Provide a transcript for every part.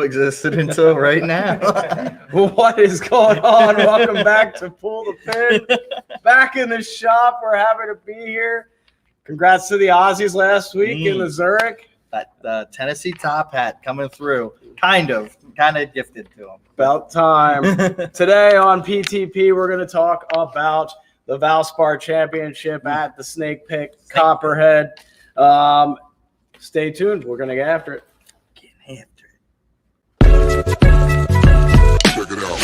existed until right now. Well, what is going on? Welcome back to Pull the Pin. Back in the shop. We're happy to be here. Congrats to the Aussies last week in the Zurich. That Tennessee top hat coming through. Kind of gifted to him. About time. Today on PTP, we're going to talk about the Valspar Championship at the Snake Pit Copperhead. Stay tuned. We're going to get after it. Check it out.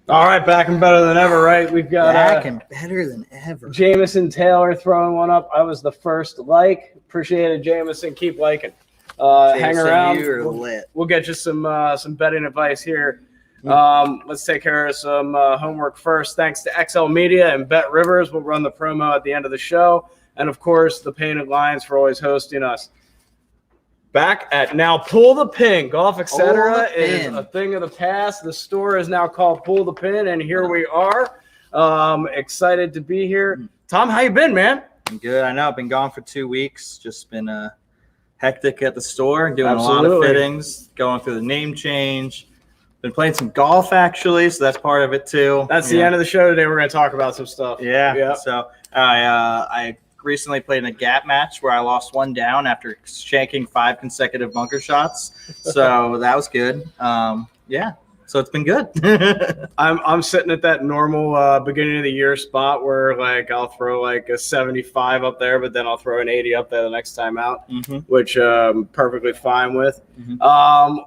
All right, back and better than ever, right? We've got Back and better than ever. Jameson Taylor throwing one up. I was the first like. Appreciate it, Jameson. Keep liking. Hang around. We'll get you some betting advice here. Let's take care of some homework first. Thanks to XL Media and BetRivers. We'll run the promo at the end of the show. And, of course, the Painted Lions for always hosting us. Back at now Pull the Pin. Golf, etc. is a thing of the past. The store is now called Pull the Pin, and here we are. Excited to be here. Tom, how you been, man? I'm good. I know I've been gone for 2 weeks. Just been hectic at the store, doing a lot of fittings, going through the name change. Been playing some golf, actually, so that's part of it, too. That's the end of the show today. We're going to talk about some stuff. Yeah. So I recently played in a gap match where I lost one down after shanking 5 consecutive bunker shots. So that was good. So it's been good. I'm sitting at that normal beginning of the year spot where like I'll throw like a 75 up there, but then I'll throw an 80 up there the next time out, which I'm perfectly fine with.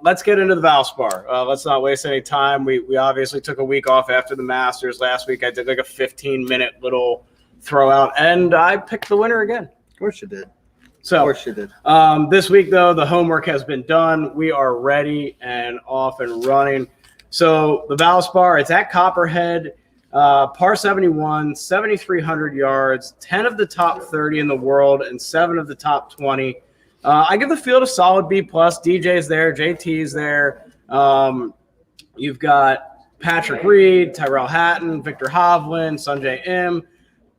Let's get into the Valspar. Let's not waste any time. We obviously took a week off after the Masters. Last week I did like a 15-minute little throw out, and I picked the winner again. Of course you did. So, of course you did. This week, though, the homework has been done. We are ready and off and running. So the Valspar, it's at Copperhead, par 71, 7,300 yards, 10 of the top 30 in the world, and 7 of the top 20. I give the field a solid B+. DJ's there, JT's there. You've got Patrick Reed, Tyrell Hatton, Victor Hovland, Sungjae Im.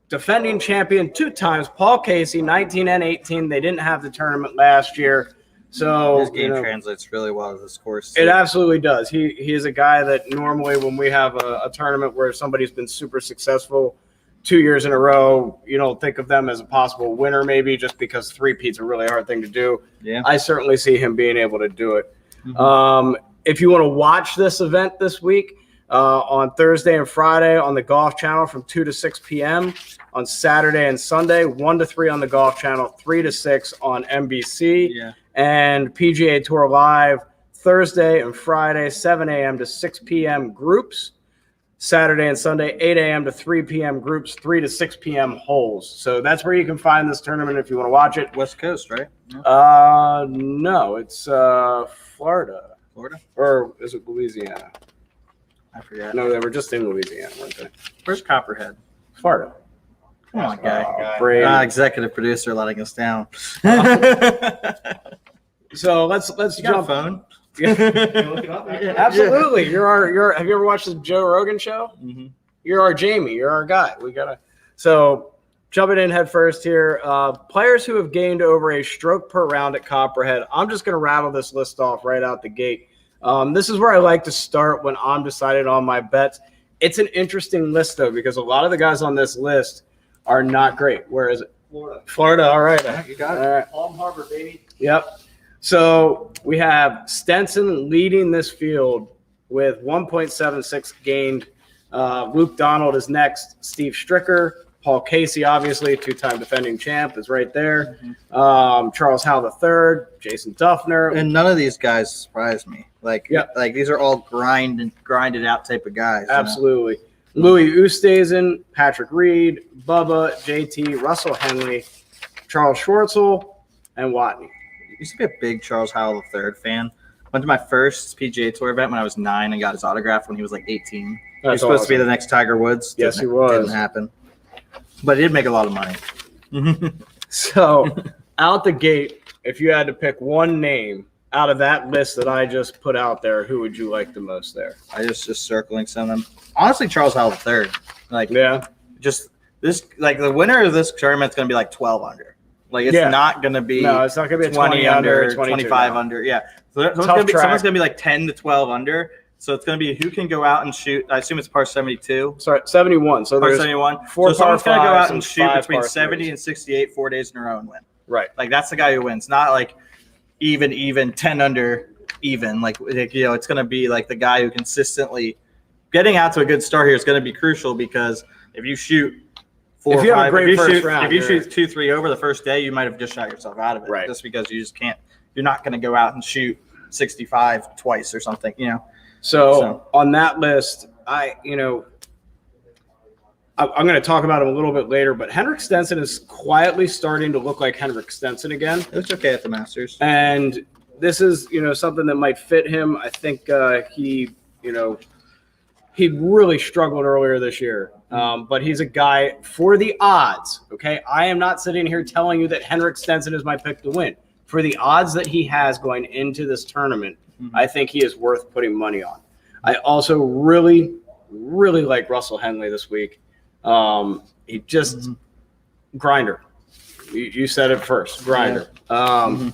Defending champion 2 times, Paul Casey, 19 and 18. They didn't have the tournament last year. So his game translates really well to this course. It absolutely does. He is a guy that normally when we have a tournament where somebody's been super successful 2 years in a row, you don't think of them as a possible winner maybe just because three-peat's a really hard thing to do. Yeah. I certainly see him being able to do it. If you want to watch this event this week, on Thursday and Friday on the Golf Channel from 2 to 6 p.m. On Saturday and Sunday, 1 to 3 on the Golf Channel, 3 to 6 on NBC. And PGA Tour Live Thursday and Friday, 7 a.m. to 6 p.m. groups. Saturday and Sunday, 8 a.m. to 3 p.m. groups, 3 to 6 p.m. holes. So that's where you can find this tournament if you want to watch it. West Coast, right? No, it's Florida. Florida? Or is it Louisiana? I forgot. No, they were just in Louisiana, weren't they? Where's Copperhead? Florida. Come on, guy. Executive producer letting us down. So let's jump. Phone? Absolutely. You're. Have you ever watched the Joe Rogan show? You're our Jamie. You're our guy. We gotta. So jumping in head first here. Players who have gained over a stroke per round at Copperhead. I'm just gonna rattle this list off right out the gate. This is where I like to start when I'm deciding on my bets. It's an interesting list, though, because a lot of the guys on this list are not great. Where is it? Florida. All right. You got it. All right. Palm Harbor, baby. Yep. So we have Stenson leading this field with 1.76 gained. Luke Donald is next. Steve Stricker. Paul Casey, obviously, 2-time defending champ, is right there. Charles Howell III, Jason Duffner. And none of these guys surprise me. Like these are all grinded out type of guys. Absolutely. Louis Oosthuizen, Patrick Reed, Bubba, JT, Russell Henley, Charles Schwartzel, and Watney. I used to be a big Charles Howell III fan. Went to my first PGA Tour event when I was 9 and got his autograph when he was like 18. He was supposed to be the next Tiger Woods. Yes, he was. Didn't happen. But he did make a lot of money. So out the gate, if you had to pick one name out of that list that I just put out there, who would you like the most there? I just circling some of them. Honestly, Charles Howell III. Like, Yeah. just this, like the winner of this tournament's going to be like 12 under. Like, it's not going to be. No, it's not going to be a 20 under, 25 under. Yeah. So someone's going to be like 10 to 12 under. So it's going to be who can go out and shoot. I assume it's par 72. Sorry, 71. So Par there's 71. four So someone's going to go par out and shoot five between par 70 threes. and 68 4 days in a row and win. Right. Like, that's the guy who wins. Not like even 10 under even. Like, it's going to be like the guy who consistently getting out to a good start here is going to be crucial, because if you shoot If you have a great first round, if you shoot 2-3 over the first day, you might have just shot yourself out of it. Right. Just because you just can't. You're not going to go out and shoot 65 twice or something. So on that list, I'm going to talk about him a little bit later, but Henrik Stenson is quietly starting to look like Henrik Stenson again. It looks okay at the Masters. And this is, something that might fit him. I think he really struggled earlier this year. But he's a guy for the odds. Okay. I am not sitting here telling you that Henrik Stenson is my pick to win. For the odds that he has going into this tournament, I think he is worth putting money on. I also really, really like Russell Henley this week. He just grinder. You said it first, grinder. Yeah.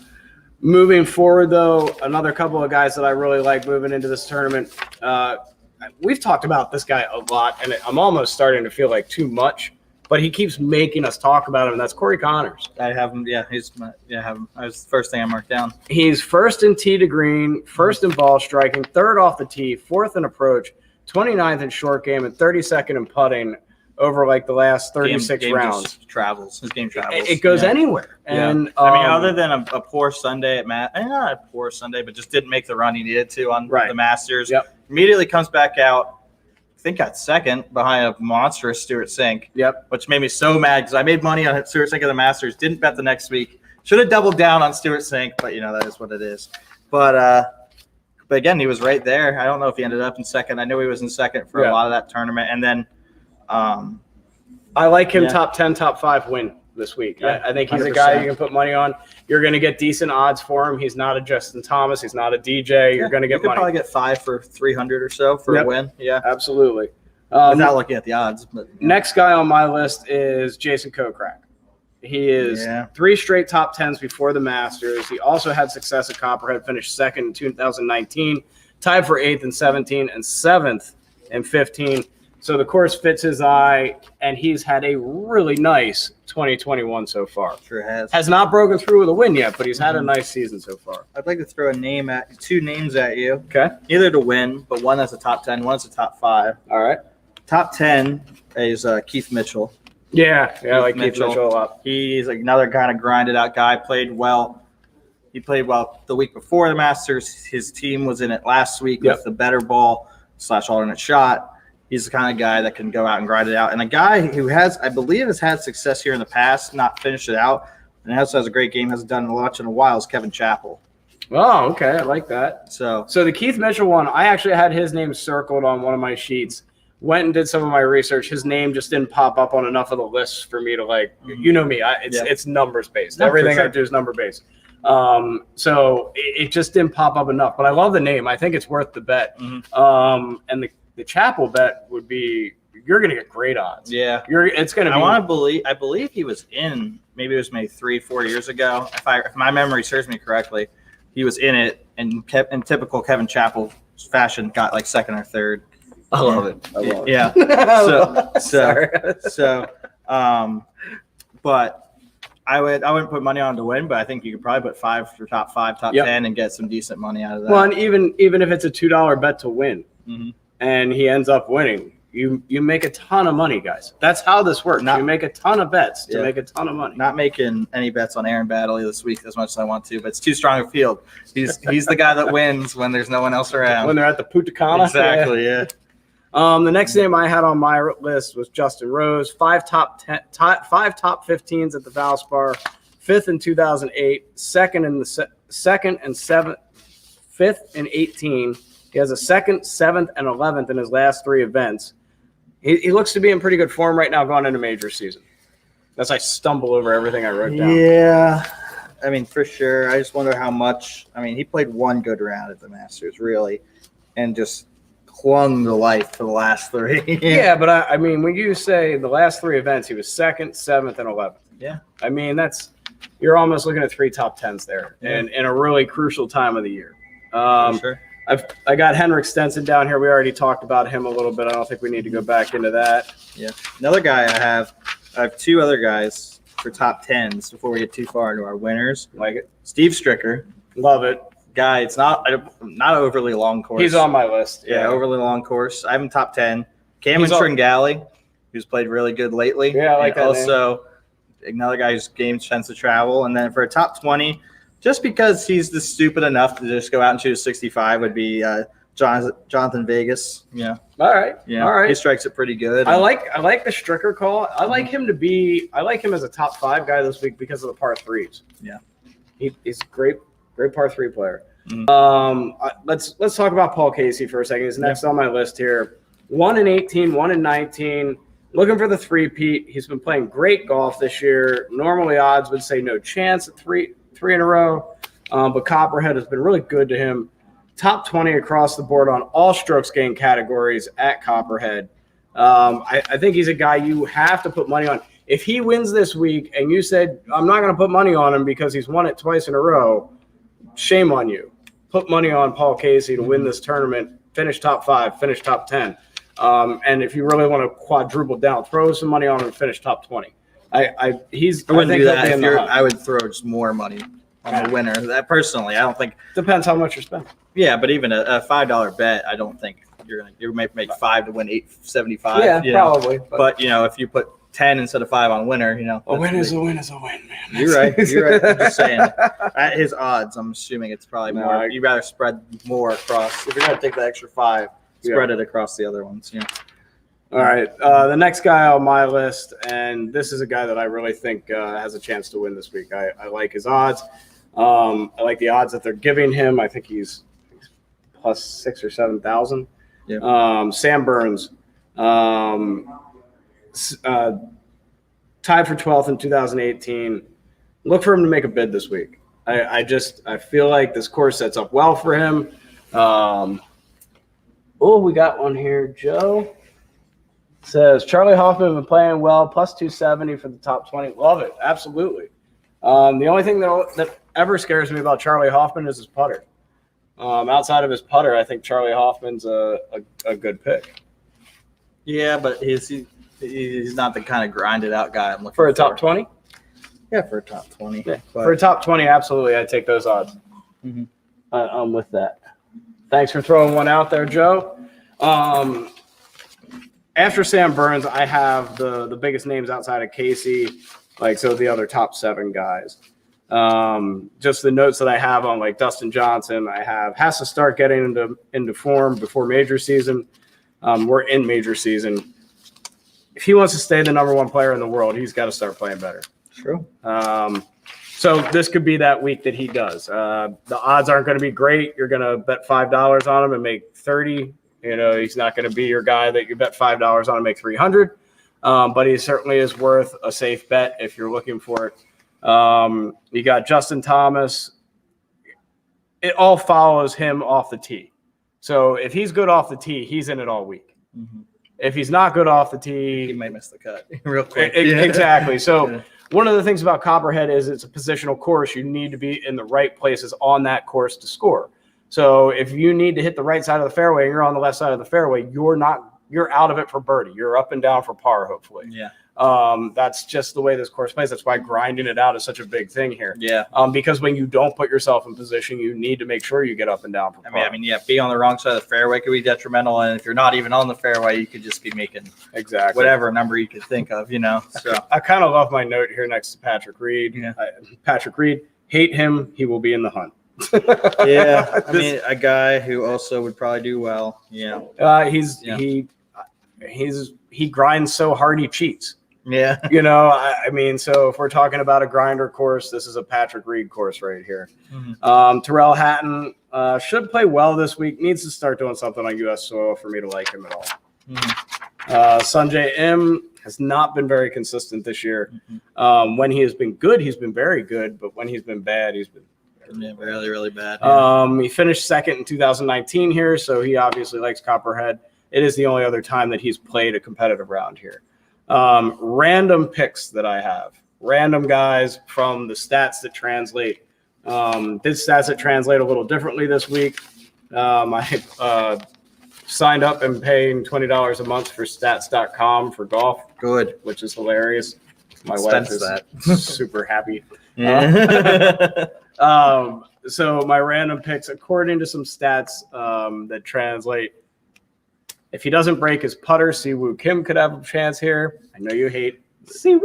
Moving forward, though, another couple of guys that I really like moving into this tournament. We've talked about this guy a lot, and I'm almost starting to feel like too much, but he keeps making us talk about him, and that's Corey Connors. I have him. Yeah, have him. That was the first thing I marked down. He's first in tee to green, first in ball striking, third off the tee, fourth in approach, 29th in short game, and 32nd in putting over like the last 36 rounds. Just travels. His game travels. It goes anywhere. And other than a poor Sunday at not a poor Sunday, but just didn't make the run he needed to on the Masters. Yep. Immediately comes back out. I think got second behind a monstrous Stewart Cink. Yep. Which made me so mad because I made money on Stewart Cink at the Masters. Didn't bet the next week. Should have doubled down on Stewart Cink, but that is what it is. But again, he was right there. I don't know if he ended up in second. I knew he was in second for a lot of that tournament, and then. I like him top 10, top 5 win this week. Yeah, I think he's 100%. A guy you can put money on. You're going to get decent odds for him. He's not a Justin Thomas. He's not a DJ. You're going to get money. You could probably get 5 for 300 or so for a win. Yeah, absolutely. Without looking at the odds. But next guy on my list is Jason Kokrak. He is 3 straight top 10s before the Masters. He also had success at Copperhead, finished second in 2019, tied for 8th in 17 and 7th in 15. So the course fits his eye, and he's had a really nice 2021 so far. Sure has. Has not broken through with a win yet, but he's had a nice season so far. I'd like to throw two names at you. Okay. Either to win, but one that's a top 10, one's a top 5. All right. Top 10 is Keith Mitchell. Yeah, I like Keith Mitchell a lot. He's another kind of grinded out guy, played well. He played well the week before the Masters. His team was in it last week with the better ball / alternate shot. He's the kind of guy that can go out and grind it out. And a guy who I believe has had success here in the past, not finished it out, and also has a great game, hasn't done much in a while, is Kevin Chappell. Oh, okay. I like that. So the Keith Mitchell one, I actually had his name circled on one of my sheets. Went and did some of my research. His name just didn't pop up on enough of the lists for me to me. It's numbers based. Everything I do is number based. So it just didn't pop up enough. But I love the name. I think it's worth the bet. And the Chappell bet would be you're going to get great odds. Yeah, it's going to be. I believe he was in. Maybe it was maybe 3-4 years ago. If my memory serves me correctly, he was in it and kept in typical Kevin Chappell fashion, got like second or third. I love it. I love it. Yeah. But I wouldn't put money on to win, but I think you could probably put 5 for top 5, top 10, and get some decent money out of that. Well, and even if it's a $2 bet to win, and he ends up winning, you make a ton of money, guys. That's how this works. You make a ton of bets to make a ton of money. Not making any bets on Aaron Baddeley this week as much as I want to, but it's too strong a field. He's the guy that wins when there's no one else around. When they're at the Putacana. Exactly, yeah. The next name I had on my list was Justin Rose. 5 top 15s at the Valspar, 5th in 2008, second and 7th, 5th in 18. He has a 2nd, 7th, and 11th in his last 3 events. He looks to be in pretty good form right now going into major season. As I stumble over everything I wrote down. Yeah. I mean, for sure. I just wonder how much. I mean, he played one good round at the Masters, really, and just clung to life for the last 3. Yeah, but I mean, when you say the last 3 events, he was 2nd, 7th, and 11th. Yeah. I mean, you're almost looking at 3 top 10s there, and in a really crucial time of the year. For sure. I got Henrik Stenson down here. We already talked about him a little bit. I don't think we need to go back into that. Yeah. Another guy I have 2 other guys for top 10s before we get too far into our winners. Like it. Steve Stricker. Love it. Guy, it's not overly long course. He's on my list. Yeah, overly long course. I have him top 10. Cameron Tringali, who's played really good lately. Yeah, I like that also, another guy who's gained chance to travel. And then for a top 20, just because he's stupid enough to just go out and shoot a 65 would be Jonathan Vegas. Yeah. All right. Yeah. All right. He strikes it pretty good. I like the Stricker call. I like him as a top 5 guy this week because of the par 3s. Yeah. He's a great par 3 player. Mm-hmm. Let's talk about Paul Casey for a second. He's next on my list here. 1-18, 1-19. Looking for the 3-peat. He's been playing great golf this year. Normally odds would say no chance at three in a row. But Copperhead has been really good to him. Top 20 across the board on all strokes gained categories at Copperhead. I think he's a guy you have to put money on. If he wins this week and you said, I'm not going to put money on him because he's won it twice in a row, shame on you. Put money on Paul Casey to win this tournament, finish top 5, finish top 10. And if you really want to quadruple down, throw some money on him and finish top 20. I wouldn't do that. I would throw just more money on the winner. That personally, I don't think. Depends how much you're spending. Yeah, but even a $5 bet, I don't think you might make 5 to win 875. Yeah, probably. But if you put 10 instead of 5 on winner, a win is a win is a win, man. You're right. I'm just saying. At his odds, I'm assuming it's probably more. You'd rather spread more across. If you're going to take the extra 5, spread it across the other ones. Yeah. All right. The next guy on my list, and this is a guy that I really think has a chance to win this week. I like his odds. I like the odds that they're giving him. I think he's plus 6,000 or 7,000. Yeah. Sam Burns, tied for 12th in 2018. Look for him to make a bid this week. I feel like this course sets up well for him. We got one here. Joe says Charlie Hoffman been playing well, plus 270 for the top 20. Love it. Absolutely. The only thing that ever scares me about Charlie Hoffman is his putter. Outside of his putter, I think Charlie Hoffman's a good pick. Yeah, but he's not the kind of grinded out guy I'm looking for. A top 20? Yeah, for a top 20. Yeah. For a top 20, absolutely, I'd take those odds. Mm-hmm. I'm with that. Thanks for throwing one out there, Joe. After Sam Burns, I have the biggest names outside of Casey, the other top 7 guys. Just the notes that I have on Dustin Johnson, has to start getting into form before major season. We're in major season. If he wants to stay the number 1 player in the world, he's got to start playing better. True. So this could be that week that he does. The odds aren't going to be great. You're going to bet $5 on him and make 30. He's not going to be your guy that you bet $5 on and make 300. But he certainly is worth a safe bet if you're looking for it. You got Justin Thomas. It all follows him off the tee. So if he's good off the tee, he's in it all week. Mm-hmm. If he's not good off the tee, he might miss the cut real quick. Exactly. So one of the things about Copperhead is it's a positional course. You need to be in the right places on that course to score. So if you need to hit the right side of the fairway and you're on the left side of the fairway, you're out of it for birdie. You're up and down for par, hopefully. Yeah. That's just the way this course plays. That's why grinding it out is such a big thing here. Yeah. Because when you don't put yourself in position, you need to make sure you get up and down for par. Being on the wrong side of the fairway could be detrimental, and if you're not even on the fairway, you could just be making whatever number you could think of. So I kind of love my note here next to Patrick Reed. Yeah. Patrick Reed, hate him. He will be in the hunt. Yeah, a guy who also would probably do well. Yeah. He grinds so hard he cheats. Yeah. So if we're talking about a grinder course, this is a Patrick Reed course right here. Mm-hmm. Terrell Hatton should play well this week. Needs to start doing something on U.S. soil for me to like him at all. Sanjay M has not been very consistent this year. When he has been good, he's been very good, but when he's been bad, he's been really, really bad. He finished second in 2019 here, so he obviously likes Copperhead. It is the only other time that he's played a competitive round here. Random picks that I have. Random guys from the Stats That Translate. Did Stats That Translate a little differently this week. I signed up and paying $20 a month for stats.com for golf. Good. Which is hilarious. My wife is super happy. So my random picks, according to some stats that translate, if he doesn't break his putter, Siwoo Kim could have a chance here. I know you hate Siwoo.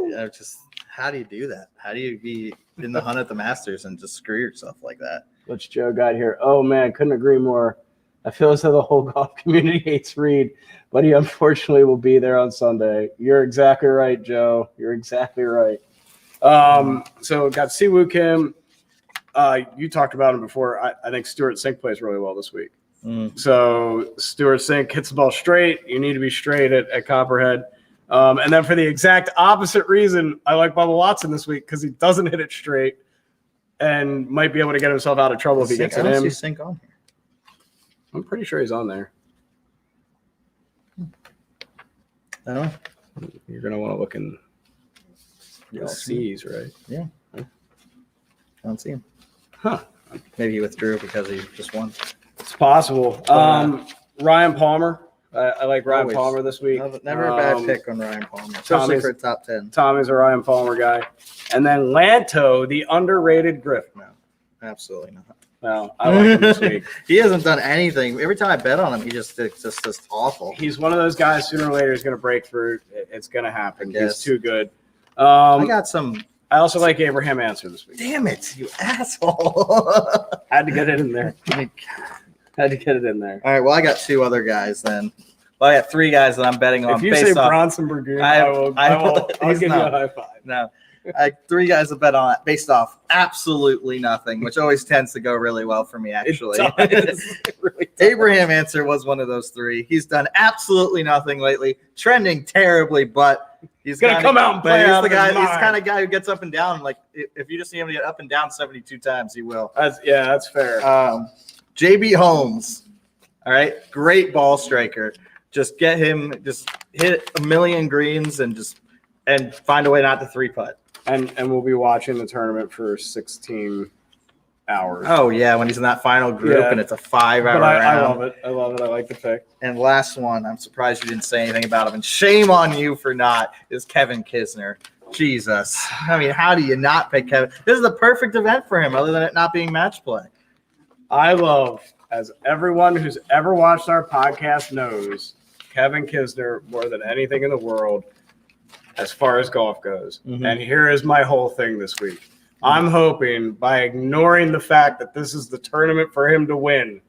Yeah, how do you do that? How do you be in the hunt at the Masters and just screw yourself like that? What's Joe got here? Oh, man, couldn't agree more. I feel as though the whole golf community hates Reed, but he unfortunately will be there on Sunday. You're exactly right, Joe. You're exactly right. So got Siwoo Kim. You talked about him before. I think Stuart Sink plays really well this week. So Stuart Sink hits the ball straight. You need to be straight at Copperhead. And then for the exact opposite reason, I like Bubba Watson this week because he doesn't hit it straight and might be able to get himself out of trouble if he gets it in. I don't see Sink on here. I'm pretty sure he's on there. I don't know. You're going to want to look in the C's, right? Yeah. I don't see him. Huh. Maybe he withdrew because he just won. It's possible. Ryan Palmer. I like Ryan Palmer this week. Never a bad pick on Ryan Palmer, especially for a top 10. Tommy's a Ryan Palmer guy. And then Lanto, the underrated Griff. No, absolutely not. No, I like him this week. He hasn't done anything. Every time I bet on him, it's just awful. He's one of those guys, sooner or later, is going to break through. It's going to happen. He's too good. I got some. I also like Abraham Answer this week. Damn it, you asshole. Had to get it in there. Had to get it in there. All right, well, I got two other guys then. Well, I got three guys that I'm betting on. If you say Bronson Burgoon, I'll give you a high five. No. I have three guys to bet on based off absolutely nothing, which always tends to go really well for me, actually. Really Abraham Answer was one of those three. He's done absolutely nothing lately, trending terribly, but he's going to come out and play out of his mind. He's the kind of guy who gets up and down. Like, if you just see him get up and down 72 times, he will. That's fair. JB Holmes, all right, great ball striker. Just get him, just hit a million greens and find a way not to three-putt. And we'll be watching the tournament for 16 hours. Oh, yeah, when he's in that final group and it's a 5-hour round. I love it. I love it. I like the pick. And last one, I'm surprised you didn't say anything about him, and shame on you for not, is Kevin Kisner. Jesus. I mean, how do you not pick Kevin? This is the perfect event for him other than it not being match play. I love, as everyone who's ever watched our podcast knows, Kevin Kisner more than anything in the world as far as golf goes. And here is my whole thing this week. I'm hoping by ignoring the fact that this is the tournament for him to win,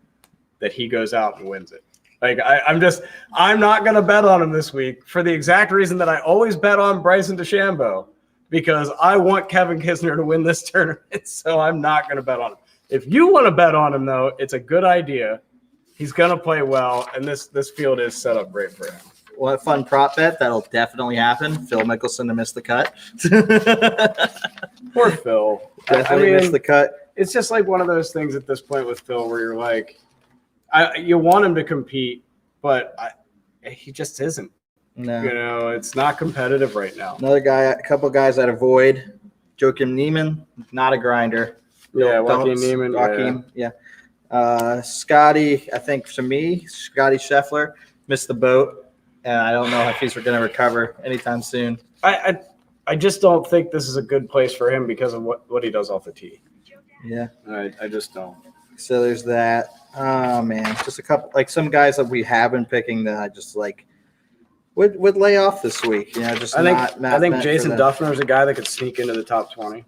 that he goes out and wins it. Like I'm not going to bet on him this week for the exact reason that I always bet on Bryson DeChambeau, because I want Kevin Kisner to win this tournament. So I'm not going to bet on him. If you want to bet on him, though, it's a good idea. He's going to play well, and this field is set up great for him. Well, a fun prop bet that'll definitely happen. Phil Mickelson to miss the cut. Poor Phil. Definitely missed the cut. It's just like one of those things at this point with Phil where you're like, you want him to compete, but he just isn't. No. You know, it's not competitive right now. Another guy, a couple guys I'd avoid. Joakim Neiman, not a grinder. Joakim Neiman. Yeah. Scotty, I think to me, Scotty Scheffler missed the boat. And I don't know if he's going to recover anytime soon. I just don't think this is a good place for him because of what he does off the tee. Yeah. I just don't. So there's that. Oh, man. Just a couple, like some guys that we have been picking that I just like would lay off this week. You know, just I think Jason Duffner is a guy that could sneak into the top 20.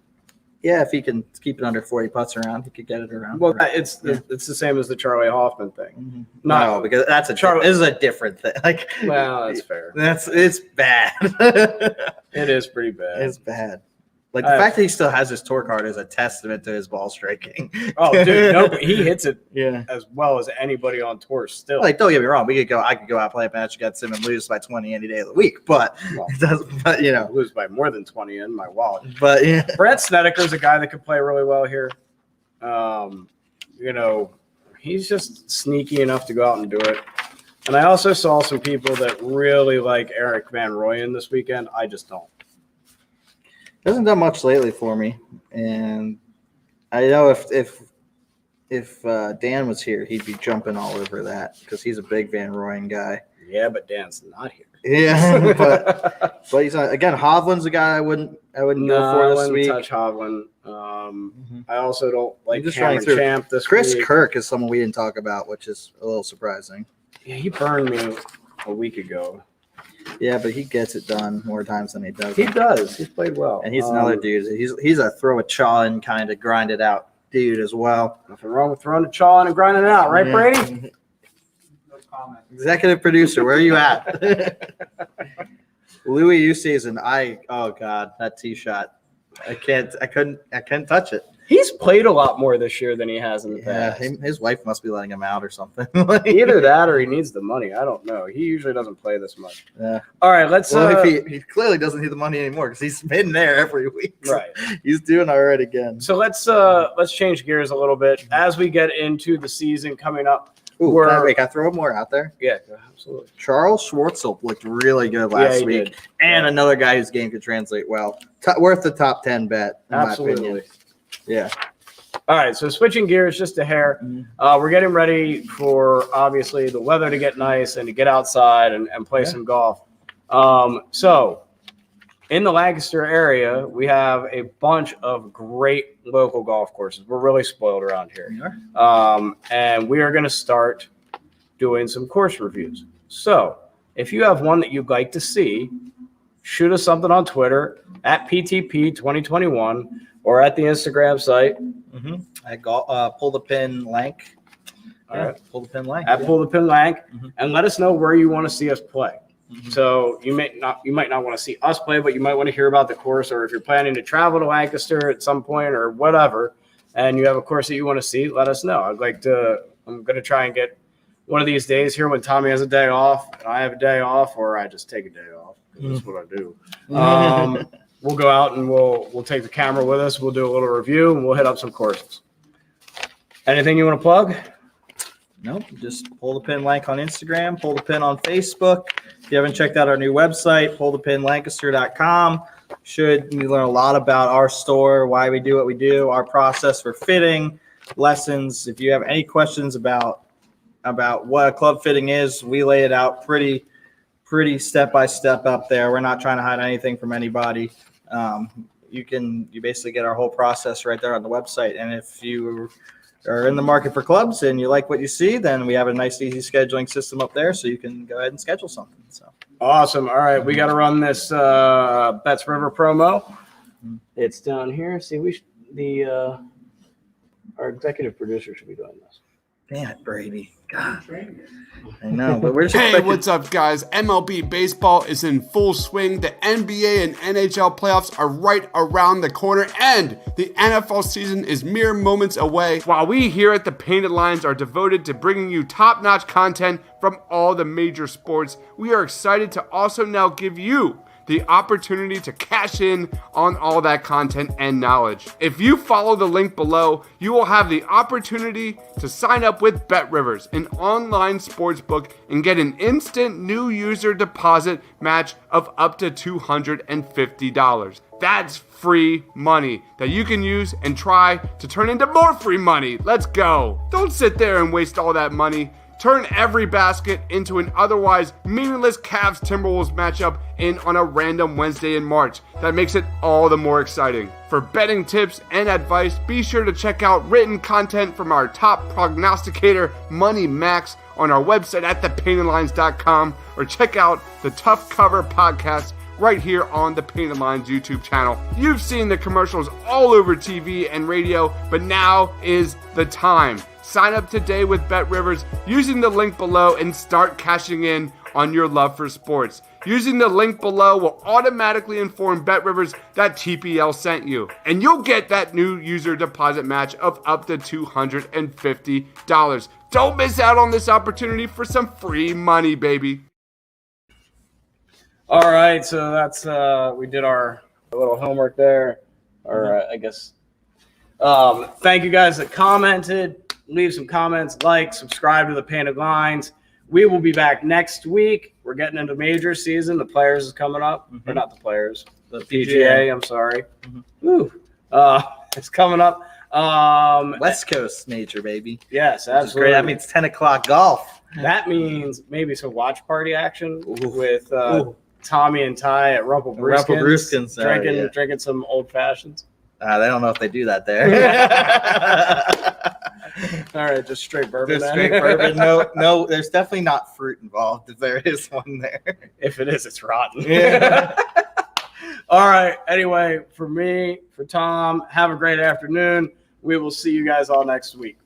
Yeah, if he can keep it under 40 putts around, he could get it around. Well, it's the same as the Charlie Hoffman thing. No, because that's this is a different thing. Like, well, that's fair. It's bad. It is pretty bad. It's bad. Like the fact that he still has his tour card is a testament to his ball striking. Oh, dude, no, he hits it Yeah. as well as anybody on tour still. Like, don't get me wrong, I could go out play a match against him and lose by 20 any day of the week, but Well, it doesn't. But you know, lose by more than 20 in my wallet. but yeah, Brett Snedeker's a guy that could play really well here. You know, he's just sneaky enough to go out and do it. And I also saw some people that really like Eric Van Rooyen this weekend. I just don't. hasn't done much lately for me, and I know if Dan was here, he'd be jumping all over that because he's a big Van Rooyen guy. Yeah, but Dan's not here. Yeah, but he's not, again. Hovland's a guy I wouldn't go for this week. Touch Hovland. I also don't like just Cameron running through. Champ this Chris week. Kirk is someone we didn't talk about, which is a little surprising. Yeah, he burned me a week ago. Yeah, but he gets it done more times than he does. He does. He's played well. And he's another dude. He's a throw a chaw and kind of grind it out dude as well. Nothing wrong with throwing a chaw in and grinding it out, right, Yeah. Brady? No comment. Executive producer, where are you at? Louis Oosthuizen, oh God, that tee shot. I couldn't touch it. He's played a lot more this year than he has in the Yeah, past. his wife must be letting him out or something. Either that or he needs the money. I don't know. He usually doesn't play this much. Yeah. All right, let's. Well, if he clearly doesn't need the money anymore because he's been there every week. Right. He's doing all right again. So let's change gears a little bit as we get into the season coming up. Ooh, We're- can I throw more out there? Yeah, absolutely. Charles Schwartzel looked really good last he week. did. And another guy whose game could translate well. Worth the top 10 bet, in my Absolutely. opinion. Yeah. All right, so switching gears just a hair. We're getting ready for, obviously, the weather to get nice and to get outside and play some golf. So in the Lancaster area, we have a bunch of great local golf courses. We're really spoiled around here. And we are going to start doing some course reviews. So if you have one that you'd like to see, shoot us something on Twitter at PTP2021 or at the Instagram site. I pull the pin Lank. All right. Pull the pin Lank. At Pull the Pin Lank, and let us know where you want to see us play. So you might not want to see us play, but you might want to hear about the course, or if you're planning to travel to Lancaster at some point or whatever, and you have a course that you want to see, let us know. I'm going to try and get one of these days here when Tommy has a day off and I have a day off, or I just take a day off. That's what I do. We'll go out and we'll take the camera with us. We'll do a little review and we'll hit up some courses. Anything you want to plug? Nope. Just pull the pin Lank on Instagram, pull the pin on Facebook. If you haven't checked out our new website, pullthepinlancaster.com. You learn a lot about our store, why we do what we do, our process for fitting, lessons. If you have any questions about what a club fitting is, we lay it out pretty step by step up there. We're not trying to hide anything from anybody. You basically get our whole process right there on the website. And if you are in the market for clubs and you like what you see, then we have a nice, easy scheduling system up there, so you can go ahead and schedule something. So awesome. All right, we got to run this Bets River promo. It's down here. See, our executive producer should be doing this. damn it, Brady. God, I know, but we're just Hey, expecting- what's up, guys? MLB baseball is in full swing. The NBA and NHL playoffs are right around the corner, and the NFL season is mere moments away. While we here at the Painted Lines are devoted to bringing you top-notch content from all the major sports, we are excited to also now give you the opportunity to cash in on all that content and knowledge. If you follow the link below, you will have the opportunity to sign up with BetRivers, an online sportsbook, and get an instant new user deposit match of up to $250. That's free money that you can use and try to turn into more free money. Let's go. Don't sit there and waste all that money. Turn every basket into an otherwise meaningless Cavs-Timberwolves matchup on a random Wednesday in March. That makes it all the more exciting. For betting tips and advice, be sure to check out written content from our top prognosticator, Money Max, on our website at thepaintedlines.com, or check out the Tough Cover podcast right here on the Painted Lines YouTube channel. You've seen the commercials all over TV and radio, but now is the time. Sign up today with BetRivers using the link below and start cashing in on your love for sports. using the link below will automatically inform BetRivers that TPL sent you. And you'll get that new user deposit match of up to $250. Don't miss out on this opportunity for some free money, baby. All right, so that's we did our little homework there, or I guess. Thank you guys that commented. Leave some comments, like, subscribe to the Painted Lines. We will be back next week. We're getting into major season. The Players is coming up, or not the Players, the PGA. I'm sorry. Woo. It's coming up. West Coast major, baby. Yes, That's absolutely. great. That means 10 o'clock golf. That means maybe some watch party action with Tommy and Ty at Rumple Brewskins, drinking some old fashions. They don't know if they do that there. All right, just straight bourbon. Just straight bourbon. No, there's definitely not fruit involved. If there is one there, If it is, it's rotten. Yeah. All right. Anyway, for me, for Tom, have a great afternoon. We will see you guys all next week.